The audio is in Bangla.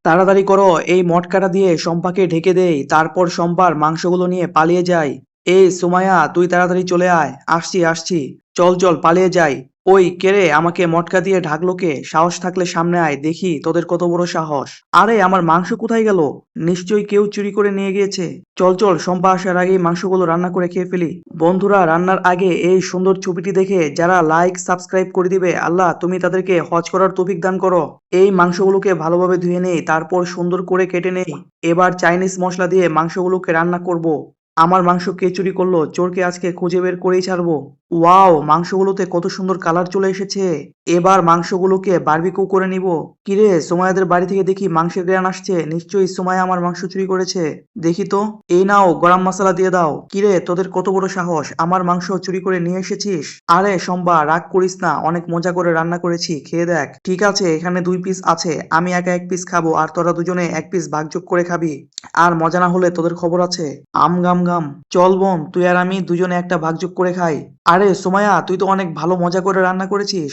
তাড়াতাড়ি করো, এই মটকাটা দিয়ে শম্পাকে ঢেকে দেই, তারপর শম্পার মাংসগুলো নিয়ে পালিয়ে যাই। এই সুমাইয়া, তুই তাড়াতাড়ি চলে আয়। আসছি আসছি। চল চল পালিয়ে যাই। ওই কে রে, আমাকে মটকা দিয়ে ঢাকলো কে? সাহস থাকলে সামনে আয়, দেখি তোদের কত বড় সাহস। আরে আমার মাংস কোথায় গেল? নিশ্চয়ই কেউ চুরি করে নিয়ে গিয়েছে। চল চল, শম্পা আসার আগেই মাংসগুলো রান্না করে খেয়ে ফেলি। বন্ধুরা, রান্নার আগে এই সুন্দর ছবিটি দেখে যারা লাইক সাবস্ক্রাইব করে দিবে, আল্লাহ তুমি তাদেরকে হজ করার তৌফিক দান করো। এই মাংসগুলোকে ভালোভাবে ধুয়ে নেই, তারপর সুন্দর করে কেটে নেই। এবার চাইনিজ মশলা দিয়ে মাংসগুলোকে রান্না করব। আমার মাংস কে চুরি করলো? চোরকে আজকে খুঁজে বের করেই ছাড়বো। ওয়াও, মাংসগুলোতে কত সুন্দর কালার চলে এসেছে। এবার মাংসগুলোকে বারবিকিউ করে নিব। কিরে, সুমাইয়াদের বাড়ি থেকে দেখি মাংসের ঘ্রাণ আসছে, নিশ্চয়ই সুমাইয়া আমার মাংস চুরি করেছে। দেখি তো। এই নাও, গরম মশলা দিয়ে দাও। কিরে, তোদের কত বড় সাহস, আমার মাংস চুরি করে নিয়ে এসেছিস? আরে শম্পা, রাগ করিস না, অনেক মজা করে রান্না করেছি, খেয়ে দেখ। ঠিক আছে, এখানে 2 পিস আছে, আমি একা 1 পিস খাবো, আর তোরা দুজনে 1 পিস ভাগযোগ করে খাবি। আর মজা না হলে তোদের খবর আছে। আম গাম গাম। চল বোন, তুই আর আমি দুজনে একটা ভাগযোগ করে খাই। আরে সুমাইয়া, তুই তো অনেক ভালো মজা করে রান্না করেছিস।